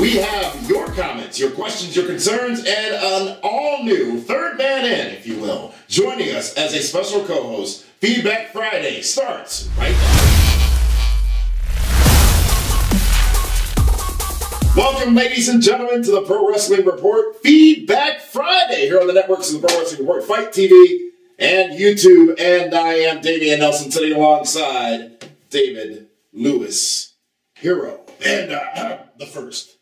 we have your comments, your questions, your concerns, and an all-new third man in, if you will, joining us as a special co-host. Feedback Friday starts right now. Welcome, ladies and gentlemen, to the Pro Wrestling Report Feedback Friday here on the networks of the Pro Wrestling Report, Fight TV, and YouTube. And I am Damian Nelson, sitting alongside David Lewis, Hero, and the first.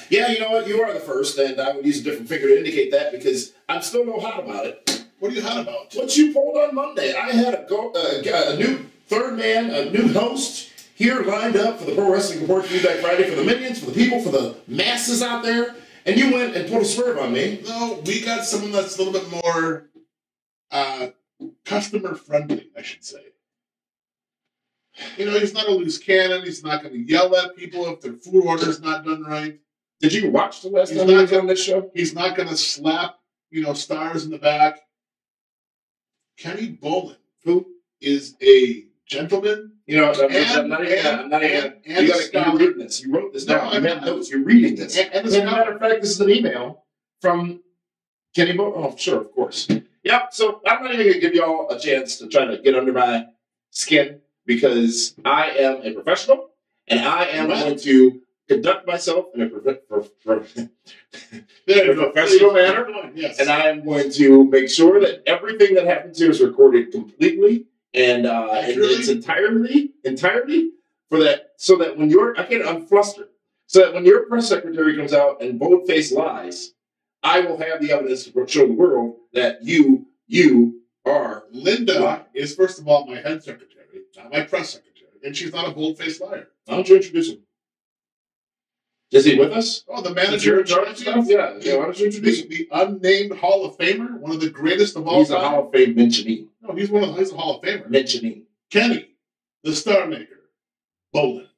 Yeah, you know what? You are the first, and I would use a different finger to indicate that because I'm still no hot about it. What are you hot about? What you pulled on Monday. I had a new third man, a new host here lined up for the Pro Wrestling Report Feedback Friday for the minions, for the people, for the masses out there, and you went and pulled a swerve on me. No, we got someone that's a little bit more customer-friendly, I should say. You know, he's not a loose cannon. He's not going to yell at people if their food order is not done right. Did you watch the last time he was on this show? He's not going to slap, stars in the back. Kenny Bolin, who is a gentleman. I'm not even. You read this. You wrote this down. You have notes. You're reading this. And as a matter of fact, this is an email from Kenny Bolin. Oh, sure, of course. Yep. So I'm not even going to give you all a chance to try to get under my skin because I am a professional and I am going to conduct myself in a professional manner. Yes. And I am going to make sure that everything that happens here is recorded completely and in its entirety for that, so that when I'm flustered. So that when your press secretary comes out and bold-faced lies, I will have the evidence to show the world that you are. Linda is, first of all, my head secretary, not my press secretary, and she's not a bold-faced liar. Why don't you introduce him? Is he with us? Oh, the manager in charge stuff? Yeah. Why don't you introduce him? The unnamed Hall of Famer, one of the greatest of all time. He's a Hall of Fame mentionee. No, he's a Hall of Famer. Mentionee. Kenny, the Star Maker, Bolin.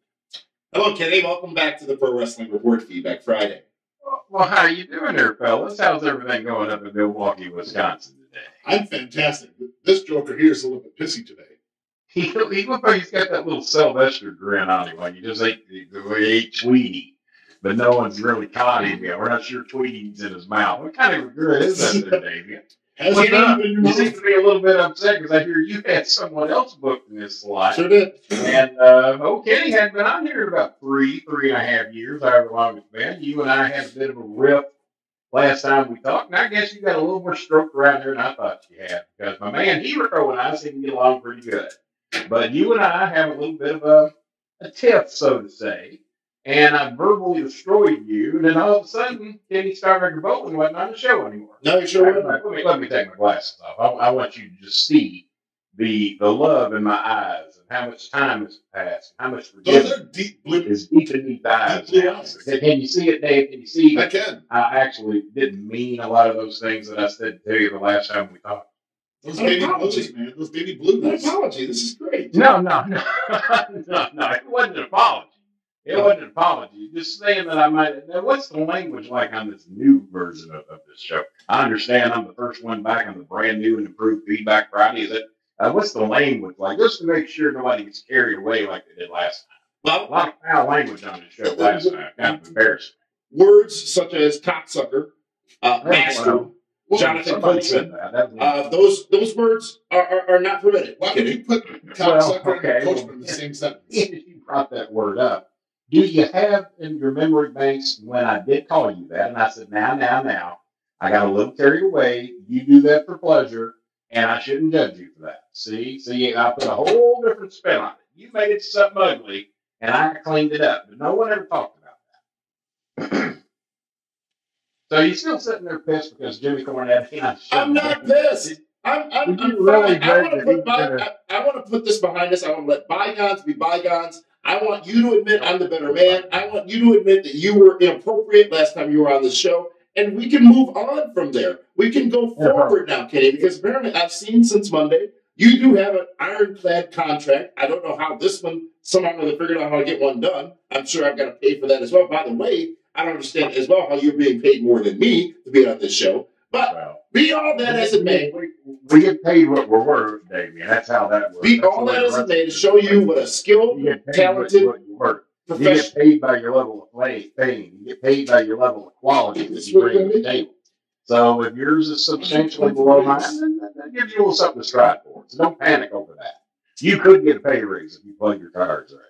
Hello, Kenny. Welcome back to the Pro Wrestling Report Feedback Friday. Well, how you doing there, fellas? How's everything going up in Milwaukee, Wisconsin today? I'm fantastic. This joker here is a little bit pissy today. He looks like he's got that little Sylvester grin on him, like he just ate Tweety. But no one's really caught him yet. We're not sure Tweety's in his mouth. What kind of grin is that there, Damien? You seem to be a little bit upset because I hear you had someone else booked in this slot. Sure did. And Kenny hadn't been on here in about three and a half years, however long it's been. You and I had a bit of a riff last time we talked, and I guess you got a little more stroke around there than I thought you had because my man Hero and I seem to get along pretty good. But you and I have a little bit of a tiff, so to say. And I verbally destroyed you, and then all of a sudden, Kenny Starmaker Bolin wasn't on the show anymore. No, you sure wasn't. Let me take my glasses off. I want you to just see the love in my eyes and how much time has passed, and how much forgiveness is deep beneath the eyes. Can you see it, Dave? Can you see? I can. I actually didn't mean a lot of those things that I said to you the last time we talked. Those baby blues, man. Those baby blues. An apology. This is great. No. It wasn't an apology. It wasn't an apology. Just saying that I might. Now, what's the language like on this new version of this show? I understand I'm the first one back on the brand new and improved Feedback Friday. Is it? What's the language like? Just to make sure nobody gets carried away like they did last time. Well, a lot of foul language on this show last time. Kind of embarrassing. Words such as cocksucker, master, Jonathan Coachman. Those words are not permitted. Why would you put cocksucker and Coachman in the same sentence? You brought that word up. Do you have in your memory banks when I did call you that? And I said, now. I got a little carried away. You do that for pleasure, and I shouldn't judge you for that. See, I put a whole different spin on it. You made it something ugly, and I cleaned it up. But no one ever talked about that. So you're still sitting there pissed because Jimmy Cornette. I'm not pissed. I'm really I want to put this behind us. I want to let bygones be bygones. I want you to admit I'm the better man. I want you to admit that you were inappropriate last time you were on the show. And we can move on from there. We can go forward now, Kenny, because apparently I've seen since Monday, you do have an ironclad contract. I don't know how this one, somehow they figured out how to get one done. I'm sure I've got to pay for that as well. By the way, I don't understand as well how you're being paid more than me to be on this show. But be all that as it may. We get paid what we're worth, Damien. That's how that works. Be all that as it may to show you what a skilled, talented. You get paid by your level of fame. You get paid by your level of quality that you bring to the table. So if yours is substantially below mine, then that gives you a little something to strive for. So don't panic over that. You could get a pay raise if you play your cards right.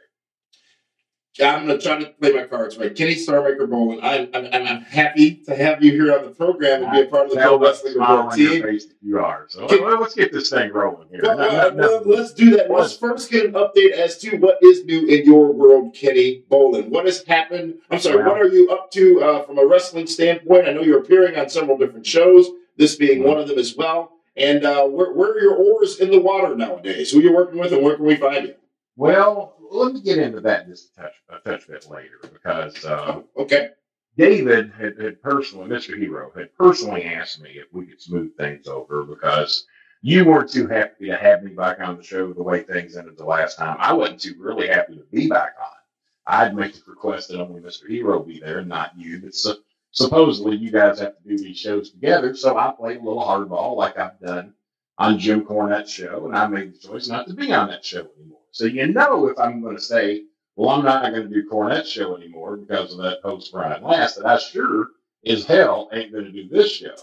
I'm going to try to play my cards right. Kenny Starmaker Bolin, I'm happy to have you here on the program and be a part of the Pro Wrestling Report team. You are. So let's get this thing rolling here. Well, let's do that. Let's first get an update as to what is new in your world, Kenny Bolin. What has happened? I'm sorry, what are you up to from a wrestling standpoint? I know you're appearing on several different shows, this being one of them as well. And where are your oars in the water nowadays? Who are you working with and where can we find you? Well, let me get into that just a touch bit later because okay. David had personally, Mr. Hero, had personally asked me if we could smooth things over because you weren't too happy to have me back on the show the way things ended the last time. I wasn't too really happy to be back on. I'd make the request that only Mr. Hero be there and not you, but supposedly you guys have to do these shows together, so I played a little hardball like I've done on Jim Cornette's show, and I made the choice not to be on that show anymore. So if I'm going to say, well, I'm not going to do Cornette's show anymore because of that host Brian Last, that I sure as hell ain't going to do this show.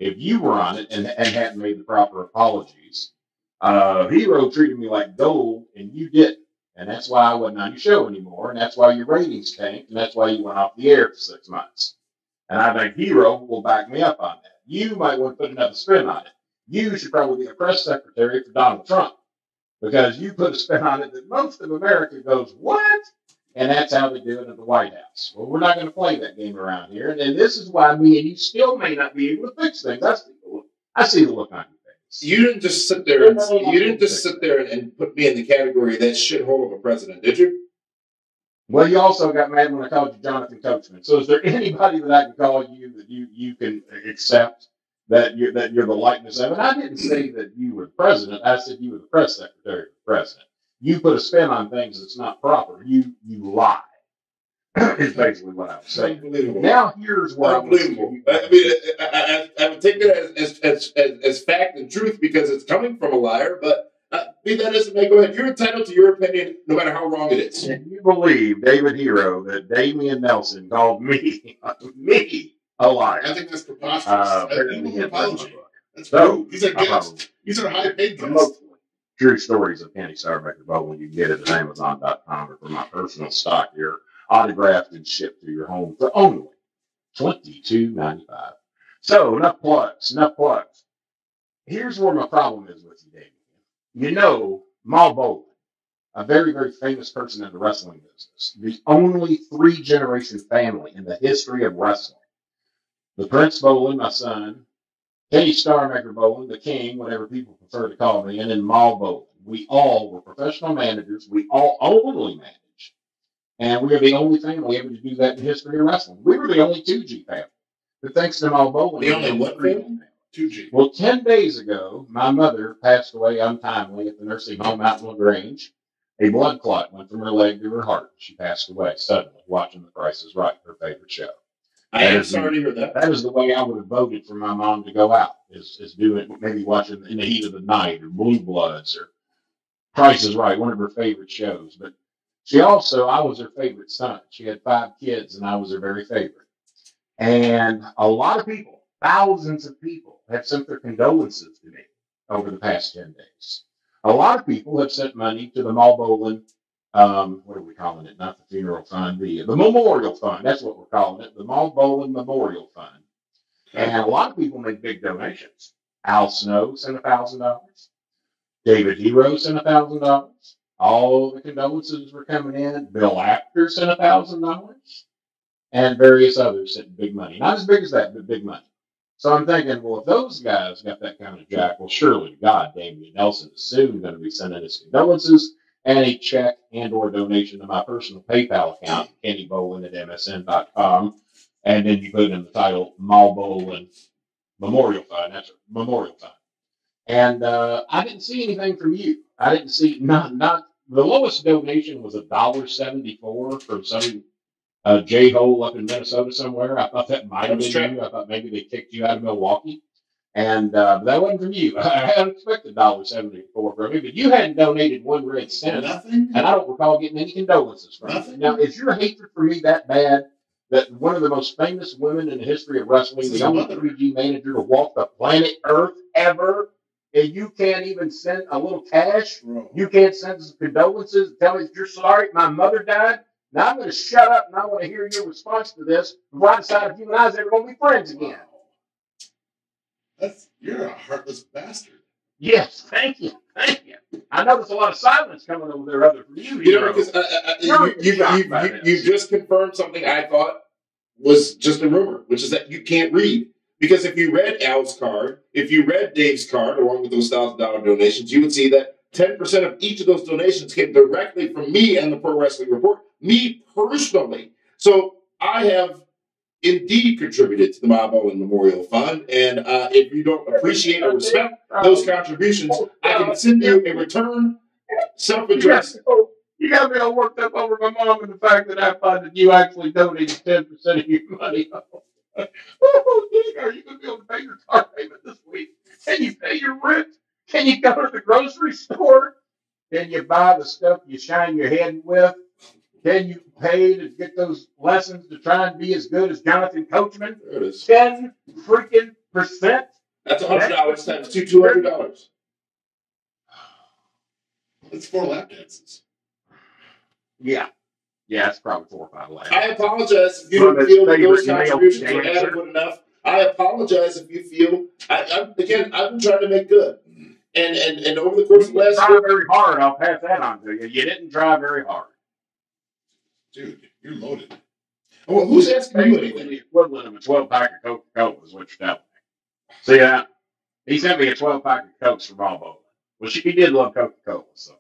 If you were on it and hadn't made the proper apologies, Hero treated me like gold, and you didn't. And that's why I wasn't on your show anymore, and that's why your ratings tanked, and that's why you went off the air for 6 months. And I think Hero will back me up on that. You might want to put another spin on it. You should probably be a press secretary for Donald Trump because you put a spin on it that most of America goes, what? And that's how they do it at the White House. Well, we're not going to play that game around here. And this is why me and you still may not be able to fix things. I see the look on your face. You didn't just sit there and put me in the category of that shithole of a president, did you? Well, you also got mad when I called you Jonathan Coachman. So is there anybody that I can call you that you can accept that you're the likeness of? And I didn't say that you were the president. I said you were the press secretary of the president. You put a spin on things that's not proper. You lie. Is basically what I was saying. Unbelievable. Now here's where unbelievable. I would take that as fact and truth because it's coming from a liar, but be that as it may, go ahead. You're entitled to your opinion, no matter how wrong it is. Can you believe, David Hero, that Damian Nelson called me a liar? I think that's preposterous. Even apology. That's rude. These are guests. These are high-paid guests. True stories of Kenny Starmaker Bolin. You can get it at Amazon.com or from my personal stock here, autographed and shipped to your home for only $22.95. So enough plugs. Here's where my problem is with you, Damian. You know, Mal Bolin, a very, very famous person in the wrestling business, the only 3-generation family in the history of wrestling. The Prince Bolin, my son, Kenny Starmaker Bolin, the king, whatever people prefer to call me, and then Mal Bolin. We all were professional managers. We all only managed. And we are the only family able to do that in the history of wrestling. We were the only 2G family. But thanks to Mal Bolin. The only what family? 2G. Well, 10 days ago, my mother passed away untimely at the nursing home out in LaGrange. A blood clot went from her leg to her heart. She passed away suddenly watching The Price is Right, her favorite show. I am sorry to hear that. That is the way I would have voted for my mom to go out, is doing maybe watching In the Heat of the Night or Blue Bloods or Price is Right, one of her favorite shows. But I was her favorite son. She had 5 kids, and I was her very favorite. And a lot of people, thousands of people, have sent their condolences to me over the past 10 days. A lot of people have sent money to the Mal Bolin, what are we calling it? Not the funeral fund, the memorial fund. That's what we're calling it, the Mal Bolin Memorial Fund. And a lot of people make big donations. Al Snow sent $1,000. David Hero sent $1,000. All the condolences were coming in. Bill Apter sent $1,000. And various others sent big money. Not as big as that, but big money. So I'm thinking, well, if those guys got that kind of jack, well, surely God, Damian Nelson is soon going to be sending his condolences and a check and or donation to my personal PayPal account, kennybolin@msn.com. And then you put in the title, Mal Bolin Memorial Fund. That's a memorial fund. And I didn't see anything from you. I didn't see, not the lowest donation was $1.74 from some J-hole up in Minnesota somewhere. I thought that might have been you. I thought maybe they kicked you out of Milwaukee. And that wasn't from you. I hadn't expected $1.74 from you, but you hadn't donated 1 red cent. Nothing. And I don't recall getting any condolences from you. Now, is your hatred for me that bad that one of the most famous women in the history of wrestling, the only 3G manager to walk the planet Earth ever, and you can't even send a little cash? Bro. You can't send some condolences and tell me that you're sorry my mother died? Now I'm going to shut up and I want to hear your response to this before I decide if you and I are ever going to be friends again. Wow. You're a heartless bastard. Yes, thank you. Thank you. I notice a lot of silence coming over there other from you. You know, because you just confirmed something I thought was just a rumor, which is that you can't read. Because if you read Al's card, if you read Dave's card, along with those $1,000 donations, you would see that 10% of each of those donations came directly from me and the Pro Wrestling Report, me personally. So I have indeed contributed to the Bob Bolin Memorial Fund, and if you don't appreciate or respect those contributions, I can send you a return self-addressed. You got me all worked up over my mom and the fact that I find that you actually donated 10% of your money. Oh, are you going to be able to pay your car payment this week? Can you pay your rent? Can you go to the grocery store? Can you buy the stuff you shine your head with? Can you pay to get those lessons to try and be as good as Jonathan Coachman? There it is. 10 freaking %. That's $100 times $200. It's 4 lap dances. Yeah. Yeah, it's probably 4 or 5 laps. I apologize if you don't feel that those contributions are adequate enough. I apologize if you feel. I've been trying to make good. And over the course of the last year. Very hard. I'll pass that on to you. You didn't try very hard. Dude, you're loaded. Well, who's asking you anything? The equivalent of a 12-pack of Coca-Cola is what you're telling me. See that? He sent me a 12-pack of Cokes from Bob Bolin. Well, he did love Coca-Cola, so.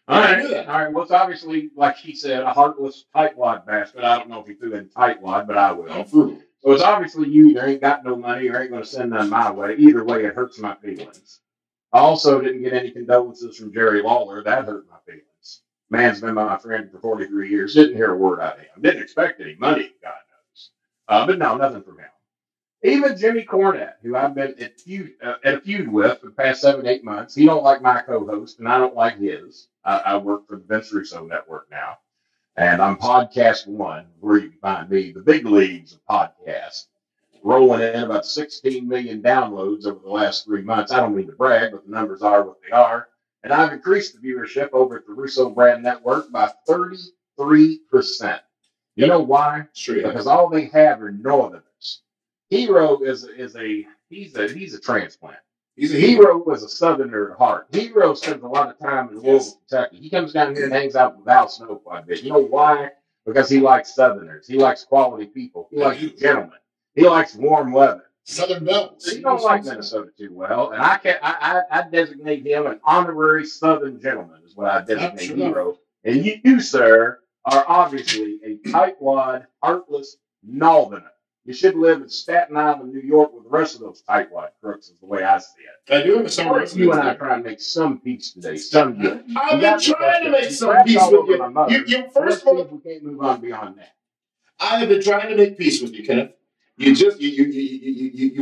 All right. Well, it's obviously, like he said, a heartless tightwad bastard. I don't know if he threw in tightwad, but I will. So it's obviously you either ain't got no money or ain't going to send none my way. Either way, it hurts my feelings. I also didn't get any condolences from Jerry Lawler. That hurt my feelings. Man's been my friend for 43 years. Didn't hear a word out of him. Didn't expect any money, God knows. But no, nothing from him. Even Jimmy Cornette, who I've been at a feud with for the past 7-8 months, he don't like my co-host, and I don't like his. I work for the Vince Russo Network now, and I'm Podcast One, where you can find me, the big leagues of podcasts, rolling in about 16 million downloads over the last 3 months. I don't mean to brag, but the numbers are what they are. And I've increased the viewership over at the Russo Brand Network by 33%. You know why? Because all they have are Northerners. Hero is a transplant. Hero was a Southerner at heart. Hero spends a lot of time in Louisville, Kentucky. He comes down here and hangs out with Val Snow quite a bit. You know why? Because he likes Southerners. He likes quality people. He likes gentlemen. He likes warm weather. Southern Bells. So you don't like Minnesota too well, and I designate him an honorary Southern gentleman is what I designate Hero. And you, sir, are obviously a tightwad, heartless Northerner. You should live in Staten Island, New York, with the rest of those tightwad crooks, is the way I see it. I do have some residents. You and I try and make some peace today, some good. I've been trying to make some peace with you. First of all, we can't move on beyond that. I have been trying to make peace with you, Kenneth. You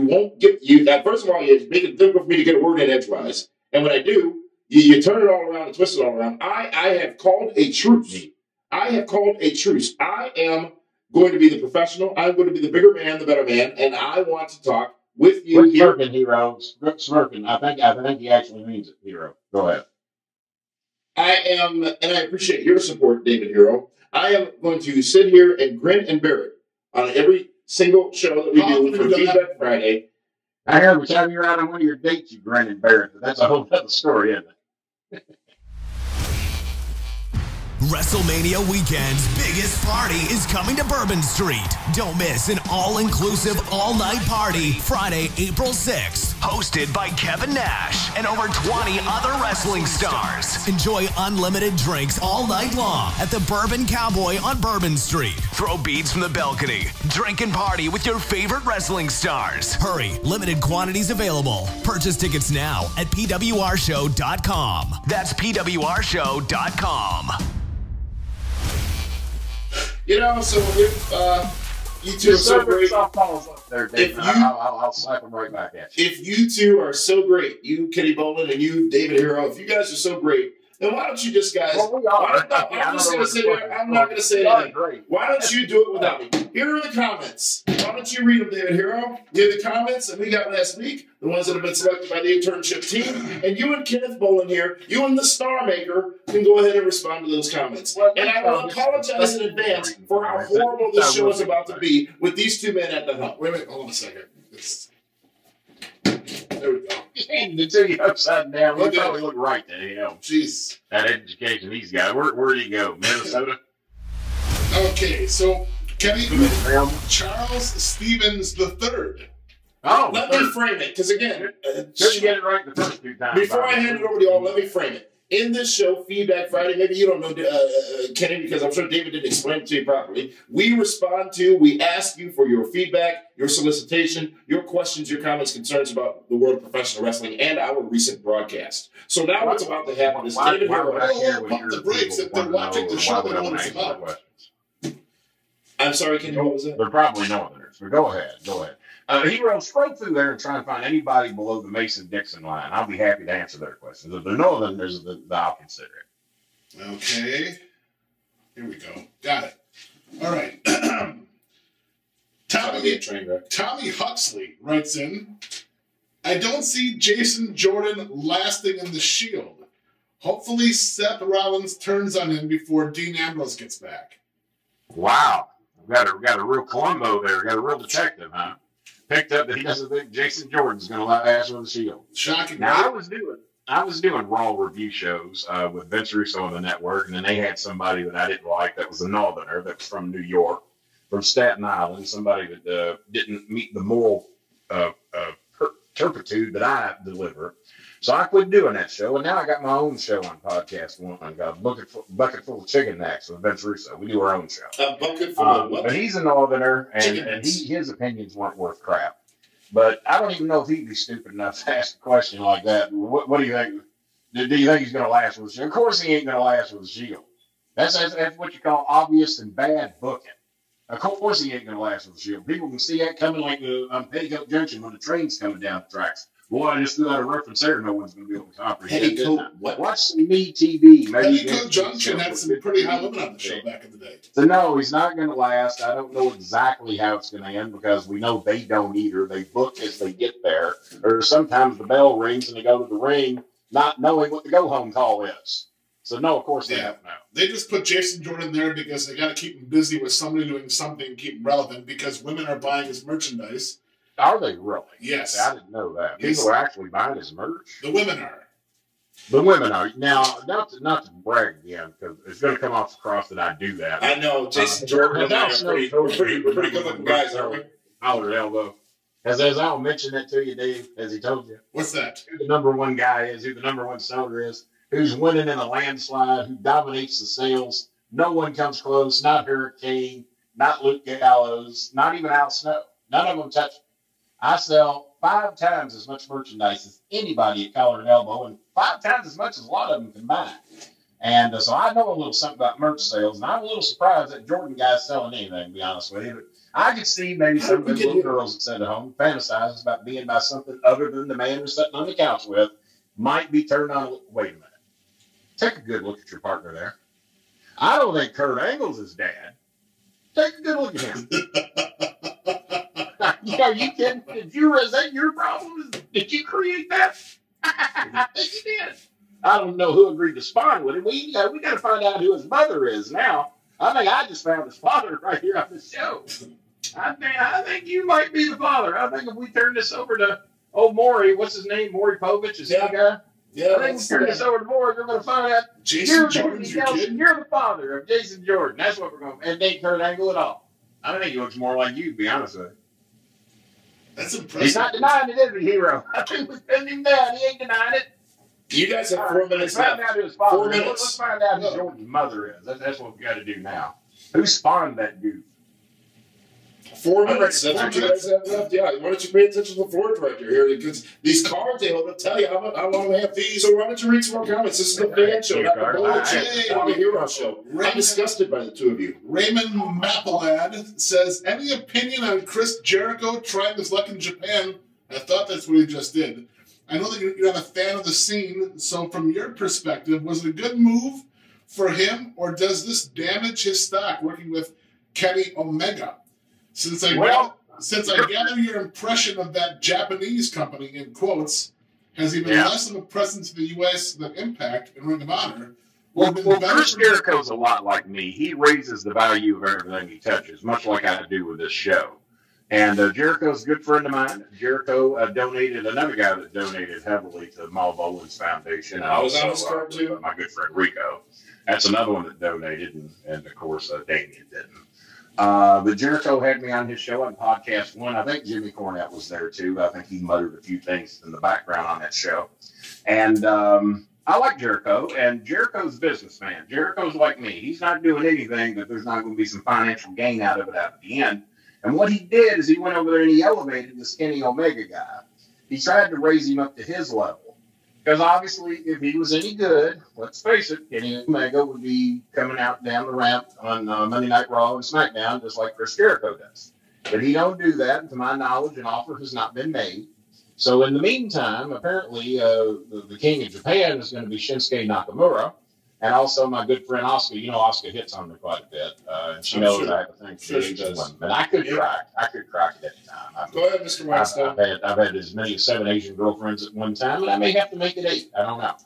won't get you. First of all, you make it difficult for me to get a word in edgewise, and when I do, you turn it all around and twist it all around. I have called a truce. I have called a truce. I am going to be the professional. I'm going to be the bigger man, the better man, and I want to talk with you here. Smirking, Hero. Smirking. I think he actually means it, Hero. Go ahead. I am, and I appreciate your support, David Hero. I am going to sit here and grin and bear it on every single show that we do for Feedback Friday. I heard every time you're out on one of your dates, you grin and bear it, but that's a whole other story, isn't it? WrestleMania weekend's biggest party is coming to Bourbon Street. Don't miss an all-inclusive, all-night party Friday, April 6th. Hosted by Kevin Nash and over 20 other wrestling stars. Enjoy unlimited drinks all night long at the Bourbon Cowboy on Bourbon Street. Throw beads from the balcony. Drink and party with your favorite wrestling stars. Hurry, limited quantities available. Purchase tickets now at PWRshow.com. That's PWRshow.com. You know, so You two are so great. Softballs up there, David. I'll slap them right back at you. If you two are so great, you, Kenny Bolin, and you, David Hero, if you guys are so great, then why don't you just, guys... Well, we are. I'm just going to say it. I'm not going to say anything. Why don't you do it without me? Here are the comments. Why don't you read them, David Hero? Here are the comments that we got last week, the ones that have been selected by the internship team. And you and Kenneth Bolin here, you and the Star Maker, can go ahead and respond to those comments. Well, and I will apologize in advance for how horrible this show is about to be with these two men at the helm. Wait, hold on a second. There we go. The two upside down. We probably look right to him. Jeez. That education he's got. Where did he go? Minnesota? Okay, so Kenny, Charles Stevens III. Oh, let me frame it, because again, couldn't get it right the first two times. Before I hand it over to y'all, let me frame it. In this show, Feedback Friday, maybe you don't know Kenny, because I'm sure David didn't explain it to you properly. We ask you for your feedback, your solicitation, your questions, your comments, concerns about the world of professional wrestling and our recent broadcast. So now what's about to happen is David Hero. Pump the brakes if they're watching the show. They know what it's about. I'm sorry, Kenny, what was that? They're probably Northerners, but go ahead. Hero, scroll through there and try and find anybody below the Mason-Dixon line. I'll be happy to answer their questions. If they're Northerners, I'll consider it. Okay. Here we go. Got it. All right. Tommy Huxley writes in, I don't see Jason Jordan lasting in the Shield. Hopefully Seth Rollins turns on him before Dean Ambrose gets back. Wow. We got a real Columbo there. We got a real detective, huh? Picked up that he doesn't think Jason Jordan's going to last with the Shield. Shocking. Now, I was doing Raw review shows with Vince Russo on the network, and then they had somebody that I didn't like that was a Northerner that was from New York, from Staten Island, somebody that didn't meet the moral turpitude that I deliver. So I quit doing that show, and now I got my own show on Podcast One. I got a bucket full of chicken necks with Vince Russo. We do our own show. A bucket full of what? But he's a Northerner, and his opinions weren't worth crap. But I don't even know if he'd be stupid enough to ask a question like that. What do you think? Do you think he's going to last with the Shield? Of course he ain't going to last with the Shield. That's what you call obvious and bad booking. Of course he ain't going to last with the Shield. People can see that coming like on Petticoat Junction when the train's coming down the tracks. Boy, I just threw out a reference there. No one's going to be able to comprehend it. Watch some Me TV. Petticoat Junction had some pretty high limit on the show back in the day. So, no, he's not going to last. I don't know exactly how it's going to end because we know they don't either. They book as they get there. Or sometimes the bell rings and they go to the ring not knowing what the go-home call is. So, no, of course they don't know. They just put Jason Jordan there because they got to keep him busy with somebody doing something to keep him relevant because women are buying his merchandise. Are they really? Yes. I didn't know that. People are actually buying his merch. The women are. The women are. Now, not to brag again, because it's going to come off the cross that I do that. I know. Jason Jordan and I are pretty good looking guys, aren't we? Collar elbow. Has Al mentioned that to you, Dave? Has he told you? What's that? Who the number one guy is, who the number one seller is, who's winning in a landslide, who dominates the sales. No one comes close. Not Hurricane, not Luke Gallows, not even Al Snow. None of them touch it. I sell 5 times as much merchandise as anybody at Collar and Elbow, and 5 times as much as a lot of them combined. And so I know a little something about merch sales, and I'm a little surprised that Jordan guy's selling anything, to be honest with you. But I could see maybe some of the little girls that sit at home fantasize about being by something other than the man they're sitting on the couch with might be turned on. Wait a minute. Take a good look at your partner there. I don't think Kurt Angle's his dad. Take a good look at him. Are you kidding? Is that your problem? Did you create that? I think you did. I don't know who agreed to spar with him. We got to find out who his mother is now. I think I just found his father right here on the show. I think you might be the father. I think if we turn this over to old Maury, what's his name? Maury Povich, is he the guy? Yeah, I think we turn this over to Maury. We're going to find out Jason Jordan's your kid. You're the father of Jason Jordan. That's what we're going to. And ain't Kurt Angle at all. I think he looks more like you, to be honest with you. That's impressive. He's not denying it, is he, Hero? I think we pinned him down. He ain't denying it. You guys have 4 minutes left. 4 minutes. Let's find out who Jordan's mother is. That's what we got to do now. Who spawned that dude? 4 minutes. That's what you guys have left. Yeah, why don't you pay attention to the floor director here? Because these cards, they will tell you how long they have fees. So why don't you read some more comments? This is the fan show, not the Bolin show, not the hero show. I'm disgusted by the two of you. Raymond Mapalad says, any opinion on Chris Jericho trying his luck in Japan? I thought that's what he just did. I know that you're not a fan of the scene, so from your perspective, was it a good move for him, or does this damage his stock working with Kenny Omega? Since I gather your impression of that Japanese company, in quotes, has even less of a presence in the U.S. than Impact and Ring of Honor. Well, Chris Jericho's a lot like me. He raises the value of everything he touches, much like I do with this show. And Jericho's a good friend of mine. Jericho donated, another guy that donated heavily to Mal Bolin's foundation. I was on his card too. My good friend Rico. That's another one that donated, and of course, Damien didn't. But Jericho had me on his show on podcast 1. I think Jimmy Cornette was there too. I think he muttered a few things in the background on that show. And I like Jericho, and Jericho's a businessman. Jericho's like me. He's not doing anything that there's not going to be some financial gain out of it at the end. And what he did is he went over there and he elevated this Kenny Omega guy. He tried to raise him up to his level. Because obviously, if he was any good, let's face it, Kenny Omega would be coming out down the ramp on Monday Night Raw and SmackDown, just like Chris Jericho does. But he don't do that. And to my knowledge, an offer has not been made. So in the meantime, apparently, the king of Japan is going to be Shinsuke Nakamura. And also my good friend Oscar. You know, Oscar hits on me quite a bit. And she knows I have a thing for Asian women. But I could crack it at any time. Go ahead, Mr. Weinstein. I've had as many as 7 Asian girlfriends at one time, and I may have to make it 8. I don't know.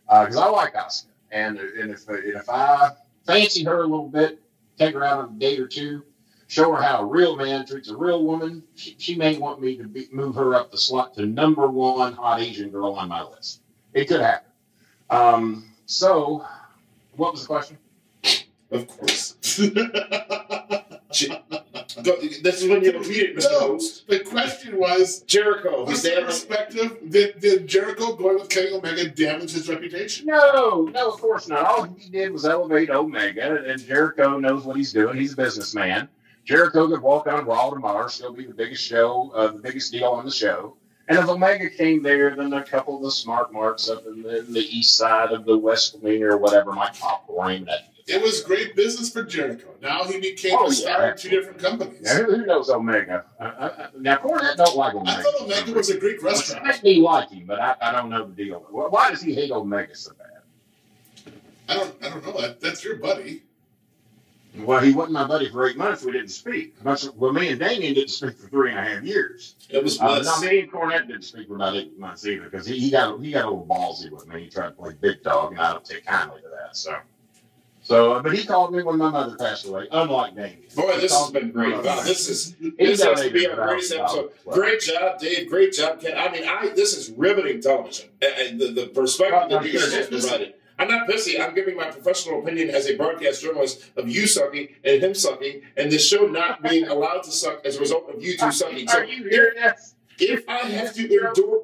Because I like Oscar. And if I fancy her a little bit, take her out on a date or two, show her how a real man treats a real woman, she may want me to move her up the slot to #1 hot Asian girl on my list. It could happen. So... What was the question? Of course. This is when you repeat it, Mr. Host. The question was, Jericho. What's your perspective? Did Jericho going with Kenny Omega damage his reputation? No, of course not. All he did was elevate Omega, and Jericho knows what he's doing. He's a businessman. Jericho could walk on Raw tomorrow, still be the biggest show, the biggest deal on the show. And if Omega came there, then a couple of the smart marks up in the east side of the West Wing or whatever might pop for him. It was great business for Jericho. Now he became a star in 2 different companies. Yeah, who knows Omega? Now, Cornette don't like Omega. I thought Omega was a Greek restaurant. Make me like him, but I don't know the deal. Why does he hate Omega so bad? I don't know. That's your buddy. Well, he wasn't my buddy for 8 months. We didn't speak. Well, me and Damien didn't speak for 3.5 years. It was bliss. Now, me and Cornette didn't speak for about 8 months either because he got a little ballsy with me. He tried to play big dog, and I don't take kindly to that. But he called me when my mother passed away, unlike Damien. Boy, this has been great. Wow, this has to be our greatest episode. Great job, Dave. Great job, Ken. I mean, this is riveting television. The perspective that you guys have provided. I'm not pissy. I'm giving my professional opinion as a broadcast journalist of you sucking and him sucking, and this show not being allowed to suck as a result of you two sucking. So are you hearing this? If I have to endure...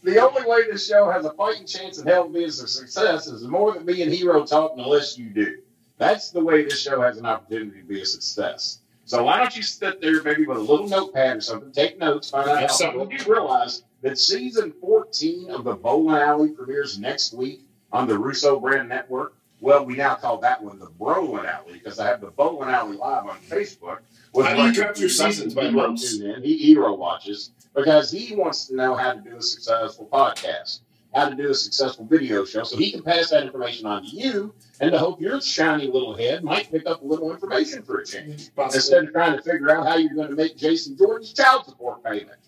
The only way this show has a fighting chance in hell being a success is the more that me and Hero talk, the less you do. That's the way this show has an opportunity to be a success. So why don't you sit there, maybe with a little notepad or something, take notes, find out how something. You realize that season 14 of the Bolin Alley premieres next week on the Russo Brand Network. Well, we now call that one the Brolin Alley because I have the Bolin Alley live on Facebook. How do you cut your seasons by months? Hero watches because he wants to know how to do a successful podcast, how to do a successful video show, so he can pass that information on to you and to hope your shiny little head might pick up a little information for a change instead of trying to figure out how you're going to make Jason Jordan's child support payment.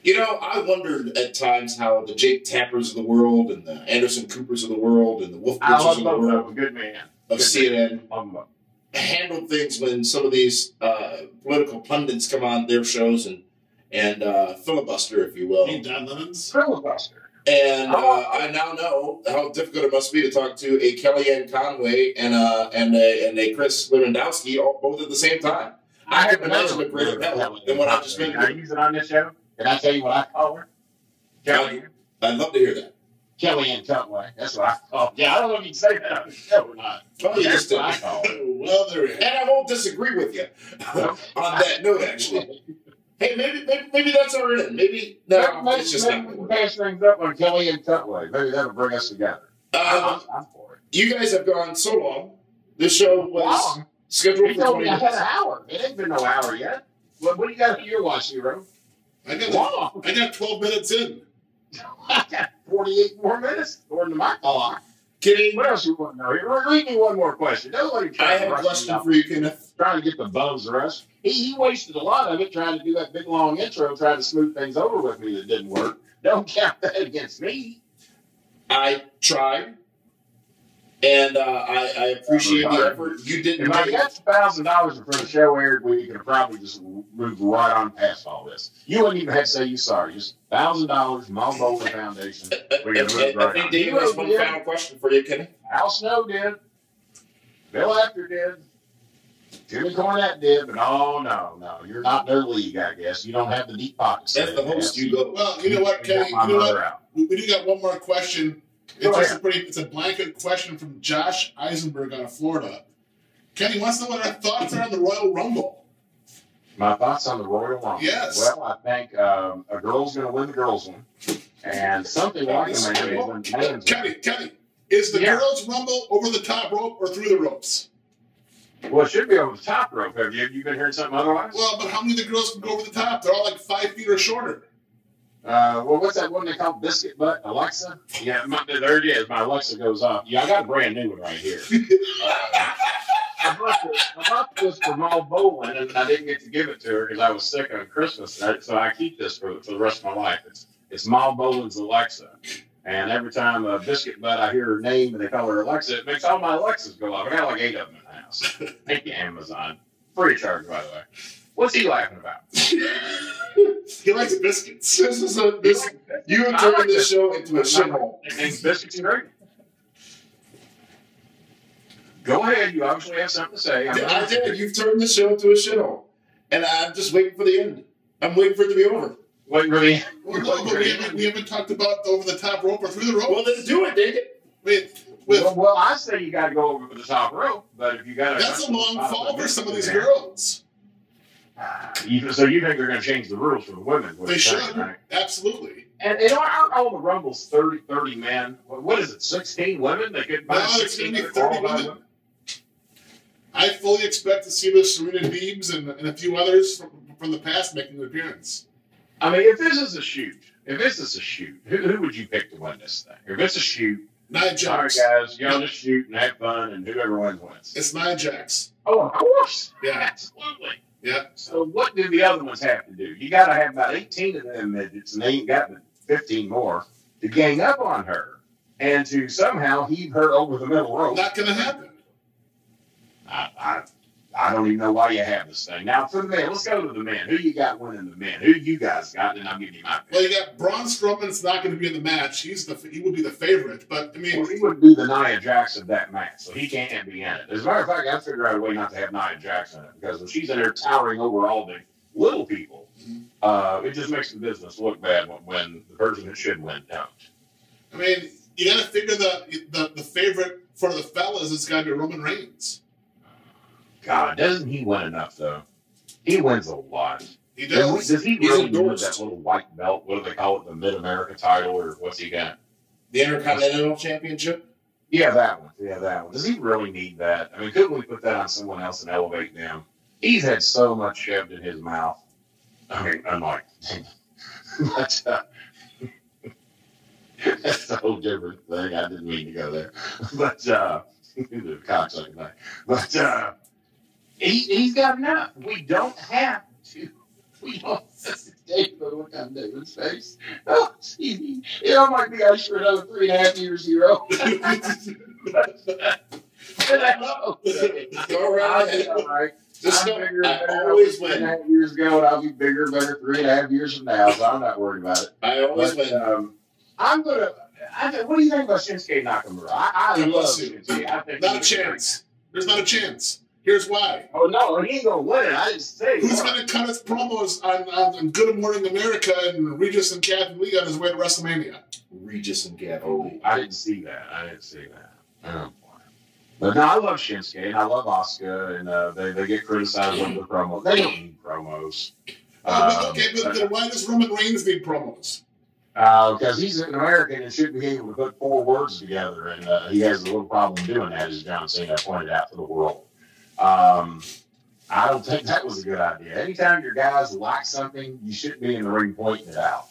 You know, I wondered at times how the Jake Tappers of the world and the Anderson Coopers of the world and the Wolf Blitchers of the world good man. of CNN handled things when some of these political pundits come on their shows and filibuster, if you will. Don Lemon's filibuster. And I now know how difficult it must be to talk to a Kellyanne Conway and a Chris Lewandowski both at the same time. I can imagine a greater hell than what I just mentioned. Can I use it on this show? Can I tell you what I call her? I'd love to hear that. Kellyanne Cutway. That's what I call it. Yeah, I don't know if you can say that on the show or not. Well, you just did. Well, there And I won't disagree with you on that note, actually. Hey, maybe that's our end. Maybe it's just not. Maybe pass things up on Kellyanne Cutway. Maybe that'll bring us together. I'm for it. You guys have gone so long. This show was scheduled for 20 minutes. I had an hour. It ain't been no hour yet. What do you got for your watch, Hero? I got 12 minutes in. I got 48 more minutes according to my clock. Kidding. What else you want to know here? Read me one more question. I have a question for you, Kenneth. Trying to get the bums rushed. He wasted a lot of it trying to do that big long intro, trying to smooth things over with me that didn't work. Don't count that against me. I tried, and I appreciate the effort. You didn't. If I got $1,000 for the show aired, we could have probably just moved right on past all this. You wouldn't even have to say you sorry. Just $1,000, Mom Bolin Foundation. I think Dave has one final question for you, Kenny. Al Snow did. Bill Apter did. Jimmy Cornette did, but no. You're not in their league, I guess. You don't have the deep pockets. That's the host. You go. Well, you know what, Kenny? You know what? We do got one more question. It's a blanket question from Josh Eisenberg out of Florida. Kenny wants to know what our thoughts are on the Royal Rumble. My thoughts on the Royal Rumble? Yes. Well, I think a girl's going to win the girls' one. And something like a man will win the men's one. Kenny, is the girls' Rumble over the top rope or through the ropes? Well, it should be over the top rope. Have you been hearing something otherwise? Well, but how many of the girls can go over the top? They're all like 5 feet or shorter. Well, what's that one they call Biscuit Butt? Alexa? Yeah, there it is. My Alexa goes off. Yeah, I got a brand new one right here. I bought this for Mom Bolin, and I didn't get to give it to her because I was sick on Christmas. So I keep this for the rest of my life. It's Mom Bolin's Alexa. And every time Biscuit Butt, I hear her name and they call her Alexa, it makes all my Alexas go off. I got like 8 of them in the house. Thank you, Amazon. Free of charge, by the way. What's he laughing about? He likes biscuits. You have turned this show into a shithole. And biscuits and gravy. Go ahead. You obviously have something to say. I did. You've turned the show into a shithole. And I'm just waiting for the end. I'm waiting for it to be over. Wait, really? We haven't talked about over the top rope or through the rope. Well, let's do it, David. Well, I say you got to go over the top rope, but if you got to... That's a long fall for some of these girls. So you think they're going to change the rules for the women? They should. Right? Absolutely. And aren't all the Rumbles 30 men? What is it, 16 women? They could buy 16 it's going to be 30 women. I fully expect to see the Serena Deebs and a few others from the past making an appearance. I mean, if this is a shoot, who would you pick to win this thing? If it's a shoot, Nia Jax. All right, guys, y'all just shoot and have fun, and whoever wins. It's Nia Jax. Oh, of course. Yeah. Absolutely. Yeah. So what do the other ones have to do? You got to have about 18 of them midgets, and they ain't got 15 more, to gang up on her and to somehow heave her over the middle rope. Not going to happen. I don't even know why you have this thing. Now, for the men, let's go to the men. Who you got winning the men? Who you guys got? And I'll give you my pick. Well, you got Braun Strowman's not going to be in the match. He would be the favorite, but I mean, he would be the Nia Jax of that match, so he can't be in it. As a matter of fact, I figured out a way not to have Nia Jax in it because when she's in there towering over all the little people, it just makes the business look bad when the person that should win don't. I mean, you got to figure the favorite for the fellas is got to be Roman Reigns. God, doesn't he win enough, though? He wins a lot. He does. Does he really need that little white belt? What do they call it? The Mid-America title, or what's he got? The Intercontinental Championship? Yeah, that one. Does he really need that? I mean, couldn't we put that on someone else and elevate them? He's had so much shoved in his mouth. I mean, I'm like, but, that's a whole different thing. I didn't mean to go there. But, the cocksucking thing. But, he's got enough. We don't have to. We don't have to take the look on David's face. Oh, see, I might be out for another 3.5 years, Hero. All right. All right. Just I'm bigger I than always 3.5 years ago, and I'll be bigger and better 3.5 years from now, so I'm not worried about it. I always win. What do you think about Shinsuke Nakamura? I love Shinsuke. I think not a chance. There's not a chance. Here's why. Oh, no, he ain't going to win. I didn't say who's going to cut his promos on Good Morning America and Regis and Kathy Lee on his way to WrestleMania? Regis and Kathy Lee. I didn't see that. Oh, boy. But no, I love Shinsuke and I love Asuka, and they get criticized over the promos. They don't need promos. Okay, but then why does Roman Reigns need promos? Because he's an American and should be able to put 4 words together, and he has a little problem doing that, as John Cena pointed out to the world. I don't think that was a good idea. Anytime your guys like something, you shouldn't be in the ring pointing it out.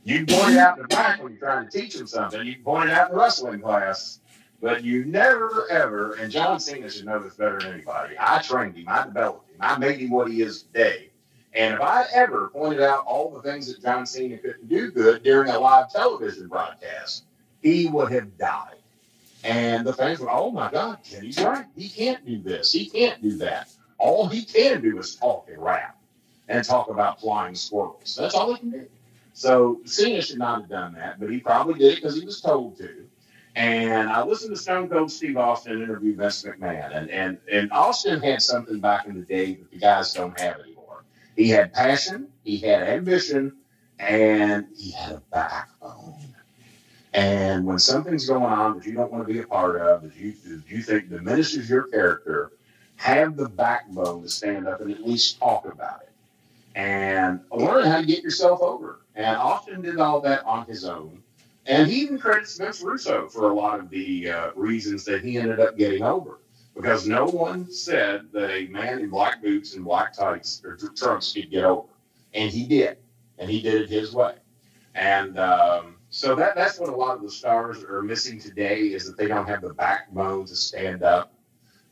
You can point it out in the back when you're trying to teach them something. You can point it out in the wrestling class, but you never, ever, and John Cena should know this better than anybody. I trained him. I developed him. I made him what he is today. And if I ever pointed out all the things that John Cena couldn't do good during a live television broadcast, he would have died. And the fans were, oh my God, Kenny's right. He can't do this. He can't do that. All he can do is talk and rap and talk about flying squirrels. That's all he can do. So Cena should not have done that, but he probably did it because he was told to. And I listened to Stone Cold Steve Austin interview Vince McMahon. And Austin had something back in the day that the guys don't have anymore. He had passion, he had ambition, and he had a backbone. And when something's going on that you don't want to be a part of, that you think diminishes your character, have the backbone to stand up and at least talk about it. And learn how to get yourself over. And Austin did all that on his own. And he even credits Vince Russo for a lot of the reasons that he ended up getting over. Because no one said that a man in black boots and black tights or trunks could get over. And he did. And he did it his way. And so that's what a lot of the stars are missing today, is that they don't have the backbone to stand up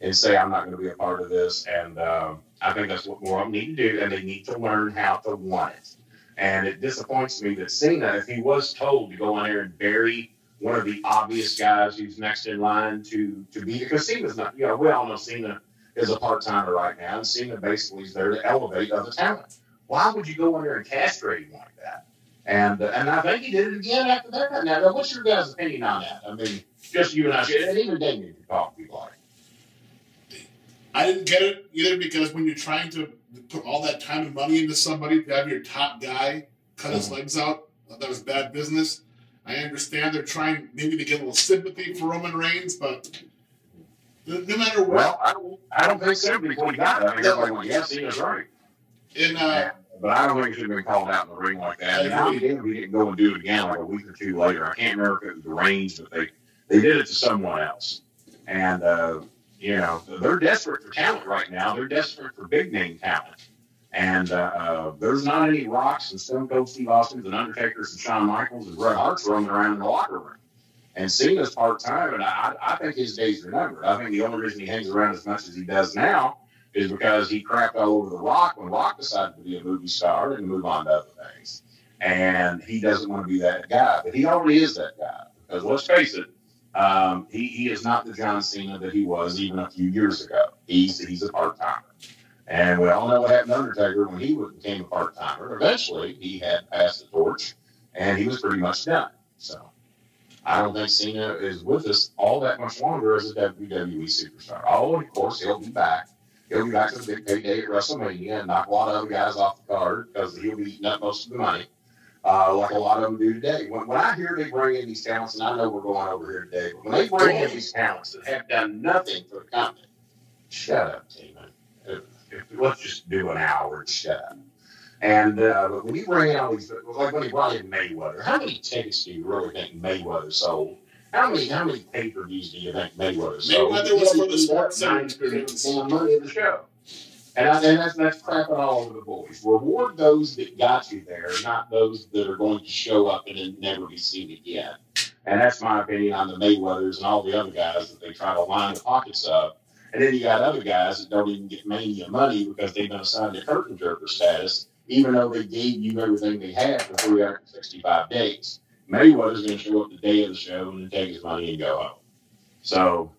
and say, I'm not going to be a part of this. And I think that's what more of them need to do. And they need to learn how to want it. And it disappoints me that Cena, if he was told to go on there and bury one of the obvious guys who's next in line to be, because Cena's not, we all know Cena is a part-timer right now, and Cena basically is there to elevate other talent. Why would you go in there and castrate him like that? And I think he did it again after that. Now, what's your guys' opinion on that? I mean, just you and I, and even Damien can talk to people like it. I didn't get it either, because when you're trying to put all that time and money into somebody to have your top guy cut his legs out, that was bad business. I understand they're trying maybe to get a little sympathy for Roman Reigns, but no matter what. Well, I don't think sympathy when he got it. I mean, everybody went, yes, he was right. But I don't think he should have been called out in the ring like that. And now he didn't go and do it again like a week or two later. I can't remember if it was the Reigns, but they did it to someone else. And, they're desperate for talent right now. They're desperate for big-name talent. And there's not any Rocks and Stone Cold Steve Austins and Undertakers and Shawn Michaels and Bret Hart's roaming around in the locker room. And Cena's part-time, and I think his days are numbered. I think the only reason he hangs around as much as he does now is because he crapped all over The Rock when Rock decided to be a movie star and move on to other things. And he doesn't want to be that guy. But he already is that guy. Because let's face it, he is not the John Cena that he was even a few years ago. He's a part-timer. And we all know what happened to Undertaker when he became a part-timer. Eventually, he had passed the torch, and he was pretty much done. So I don't think Cena is with us all that much longer as a WWE superstar. Although, of course, he'll be back. He'll be back to the big payday at WrestleMania and knock a lot of other guys off the card because he'll be eating up most of the money, like a lot of them do today. When I hear they bring in these talents, and I know we're going over here today, but when they bring in these talents that have done nothing for the company, shut up, Tina. Let's just do an hour and shut up. And but when you bring in all these, like when he brought in Mayweather, how many tickets do you really think Mayweather sold? How many pay-per-views do you think Mayweather sold? Mayweather was for the sports center experience. And money in the show. And that's crapping all over the boys. Reward those that got you there, not those that are going to show up and then never be seen again. And that's my opinion on the Mayweathers and all the other guys that they try to line the pockets of. And then you got other guys that don't even get Mania money because they've been assigned a curtain jerker status, even though they gave you everything they had for 365 days. Mayweather's going to show up the day of the show and then take his money and go home. So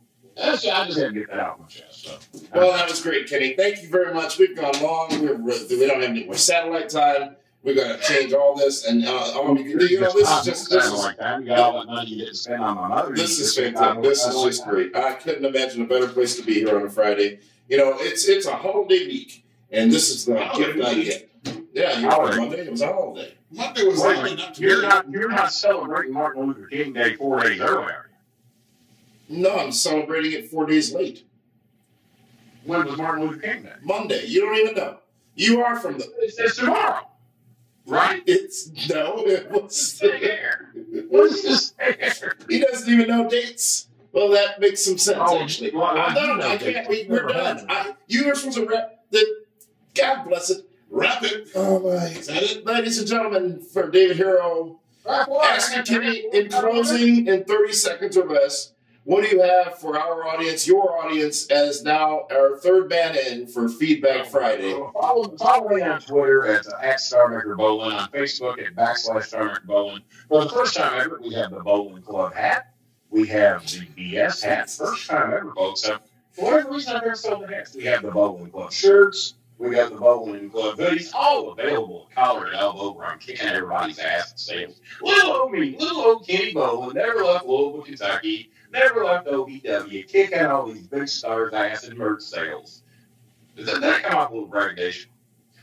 I just had to get that out of my chest. So. Well, that was great, Kenny. Thank you very much. We've gone long. We don't have any more satellite time. We're going to change all this, and all you can do, this is just like that. You got all that money you didn't spend on my mother. This is fantastic. This is just great. I couldn't imagine a better place to be here on a Friday. You know, it's a holiday week, and this is the gift I get. Yeah, you're right. Monday. It was a holiday. Monday was you're not celebrating Martin Luther King Day 4 days early, are you? No, I'm celebrating it 4 days late. When was Martin Luther King Day? Monday. You don't even know. You are from the. It's tomorrow, right? It was there. What's this there? He doesn't even know dates. Well, that makes some sense, actually. Well, I can't. We're done. You were supposed to wrap the. God bless it. Wrap it. Oh my! Is that it? Ladies and gentlemen, for David Hero, asking Kenny in closing in 30 seconds or less, what do you have for our audience, your audience, as now our third man in for Feedback Friday? Follow me on Twitter at @StarMakerBolin, on Facebook at /StarMakerBolin. For the first time ever, we have the Bolin Club hat. We have the BS hat. First time ever, folks. So for whatever reason, I've never sold the hats. We have the Bolin Club shirts. We got the Bolin Club hoodies, all available at collar and elbow, where I'm kicking everybody's ass in sales. Little old Kenny Bolin, never left Louisville, Kentucky, never left OVW, kicking all these big stars' ass in merch sales. Does that come off a little braggadocious?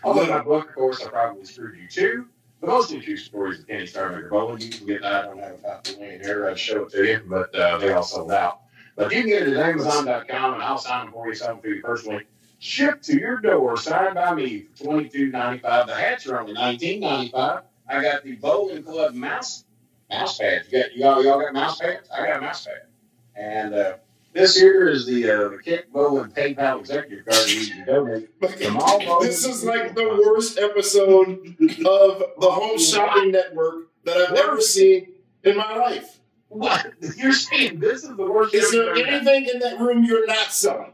Although my book, of course, I probably screwed you too. But mostly true stories of Kenny Starmaker Bolin. You can get that. I don't have a copy here. I'd show it to you, but they all sold out. But you can get it at Amazon.com, and I'll sign them for you, something for you personally. Shipped to your door, signed by me for $22.95. The hats are only $19.95. I got the Bolin Club mouse pads. Y'all got mouse pads? I got a mouse pad. And this here is the Kick Bolin PayPal executive card you can donate. This is like the worst episode of the Home Shopping Network that I've ever seen in my life. What? You're saying this is the worst? Is there anything in that room you're not selling?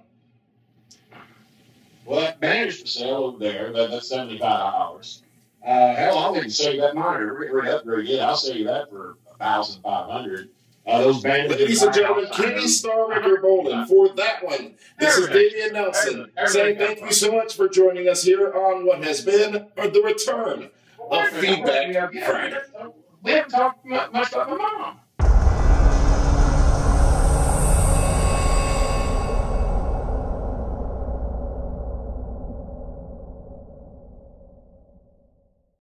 Well, that managed to sell over there. That's $75. Hell, I'll even sell you that monitor. Upgrade it. I'll sell you that for $1,500. Those ladies and gentlemen, Kenny Starmaker Bolin for that one. This is Damian Nelson saying thank you so much for joining us here on what has been the return of Feedback Friday. We haven't talked much about my mom.